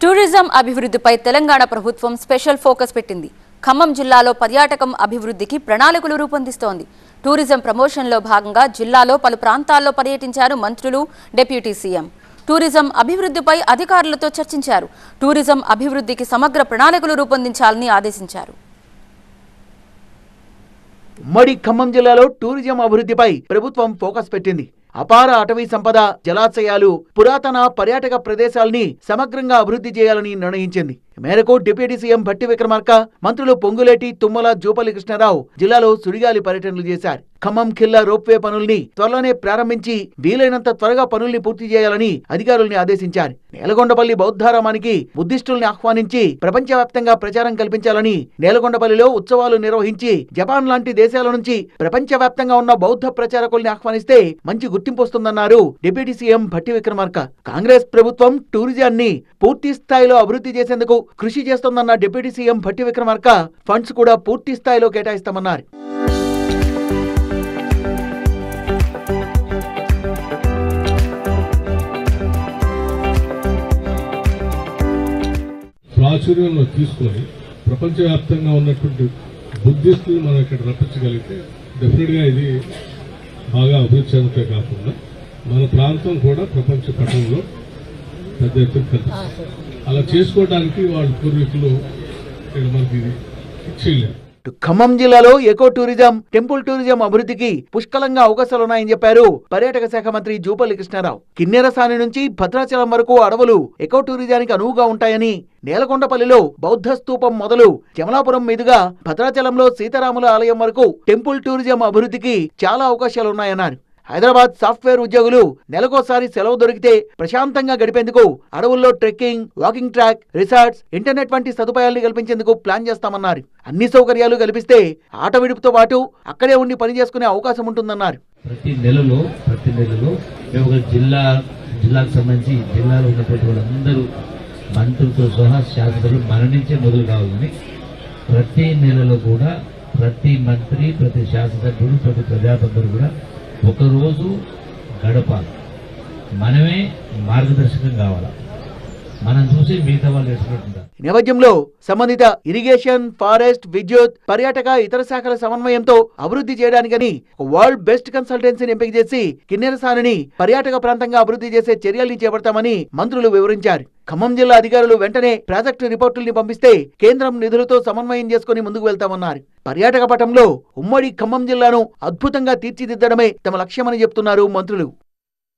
Tourism అభివృద్ధిపై తెలంగాణ ప్రభుత్వం special focus పెట్టింది. ఖమ్మం జిల్లాలో పర్యాటకం అభివృద్ధికి ప్రణాళికలు రూపొందిస్తోంది. టూరిజం ప్రమోషన్లో భాగంగా జిల్లాలో పలు ప్రాంతాల్లో పర్యటించారు మంత్రులు, డిప్యూటీ సీఎం. టూరిజం అభివృద్ధిపై అధికారులతో చర్చించారు. టూరిజం అభివృద్ధికి సమగ్ర ప్రణాళికలు రూపొందించాలని ఆదేశించారు. ఉమ్మడి ఖమ్మం జిల్లాలో టూరిజం అభివృద్ధిపై ప్రభుత్వం ఫోకస్ పెట్టింది. అపార అటవీ సంపద, జలాశయాలు, పురాతన పర్యాటక ప్రదేశాలని సమగ్రంగా అభివృద్ధి చేయాలని నిర్ణయించింది. మేరకు డిప్యూటీ సీఎం భట్టి విక్రమార్క, మంత్రులు పొంగులేటి, తుమ్మల, జూపల్లి కృష్ణారావు జిల్లాలో సుడిగాలి పర్యటనలు చేశారు. ఖమ్మం ఖిల్లా రోప్వే పనుల్ని త్వరలోనే ప్రారంభించి వీలైనంత త్వరగా పనుల్ని పూర్తి చేయాలని అధికారుల్ని ఆదేశించారు. నేలకొండపల్లి బౌద్ధారామానికి బుద్ధిస్టుల్ని ఆహ్వానించి ప్రపంచవ్యాప్తంగా ప్రచారం కల్పించాలని, నేలకొండపల్లిలో ఉత్సవాలు నిర్వహించి జపాన్ లాంటి దేశాల నుంచి ప్రపంచవ్యాప్తంగా ఉన్న బౌద్ధ ప్రచారకుల్ని ఆహ్వానిస్తే మంచి గుర్తింపు వస్తుందన్నారు డిప్యూటీ సీఎం భట్టి విక్రమార్క. కాంగ్రెస్ ప్రభుత్వం టూరిజాన్ని పూర్తి స్థాయిలో అభివృద్ధి చేసేందుకు కృషి చేస్తోందన్న deputy CM Bhatti Vikramarka funds కూడా పూర్తి స్థాయిలో కేటాయిస్తామన్నారు. ప్రాచుర్యంలో తీసుకొని ప్రపంచవ్యాప్తంగా ఉన్నటువంటి బుద్ధిస్టులు మనం ఇక్కడ రప్పించగలిగితే డెఫినెట్గా ఇది బాగా అభివృద్ధి చెందుతే కాకుండా మన ప్రాంతం కూడా ప్రపంచ పటంలో పెద్ద ఎత్తున కనిపిస్తుంది. అలా చేసుకోవడానికి వాళ్ళ పూర్వీకులు ఇక్కడ మనకి ఇచ్చేయలేరు. ఖమ్మం జిల్లాలో ఎకో టూరిజం, టెంపుల్ టూరిజం అభివృద్ధికి పుష్కలంగా అవకాశాలున్నాయని చెప్పారు పర్యాటక శాఖ మంత్రి జూపల్లి కృష్ణారావు. కిన్నెరసాని నుంచి భద్రాచలం వరకు అడవులు ఎకో టూరిజానికి అనువుగా ఉంటాయని, నేలకొండపల్లిలో బౌద్ధ స్తూపం మొదలు జమలాపురం మీదుగా భద్రాచలంలో సీతారాముల ఆలయం వరకు టెంపుల్ టూరిజం అభివృద్ధికి చాలా అవకాశాలున్నాయన్నారు. హైదరాబాద్ సాఫ్ట్వేర్ ఉద్యోగులు నెలకోసారి సెలవు దొరికితే ప్రశాంతంగా గడిపేందుకు అడవుల్లో trekking, walking track, resorts, internet వంటి సదుపాయాలను కల్పించేందుకు ప్లాన్ చేస్తామన్నారు. అన్ని సౌకర్యాలు కల్పిస్తే ఆట విడుపుతో పాటు అక్కడే ఉండి పని చేసుకునే అవకాశం ఉంటుందన్నారు. ప్రతి నెలలో మేము ఒక జిల్లాకు సంబంధించి జిల్లాలో ఉన్నటువంటి వాళ్ళందరూ మంత్రులతో సహా శాసనసభ్యులు మన నుంచే మొదలు కావాలని ప్రతి నెలలో కూడా ప్రతి మంత్రి, ప్రతి శాసనసభ్యుడు, ప్రతి ప్రజాపతులు కూడా ఒకరోజు గడపాలి. మనమే మార్గదర్శకం కావాలా, మనం చూసి మిగతా వాళ్ళు నేర్చుకుంటుంటారు. ఈ నేపథ్యంలో సంబంధిత ఇరిగేషన్, ఫారెస్ట్, విద్యుత్, పర్యాటక, ఇతర శాఖల సమన్వయంతో అభివృద్ధి చేయడానికని వరల్డ్ బెస్ట్ కన్సల్టెన్సీని ఎంపిక చేసి కిన్నెరసానిని పర్యాటక ప్రాంతంగా అభివృద్ధి చేసే చర్యల్ని చేపడతామని మంత్రులు వివరించారు. ఖమ్మం జిల్లా అధికారులు వెంటనే ప్రాజెక్టు రిపోర్టుల్ని పంపిస్తే కేంద్రం నిధులతో సమన్వయం చేసుకుని ముందుకు వెళ్తామన్నారు. పర్యాటక పటంలో ఉమ్మడి ఖమ్మం జిల్లాను అద్భుతంగా తీర్చిదిద్దడమే తమ లక్ష్యమని చెప్తున్నారు మంత్రులు.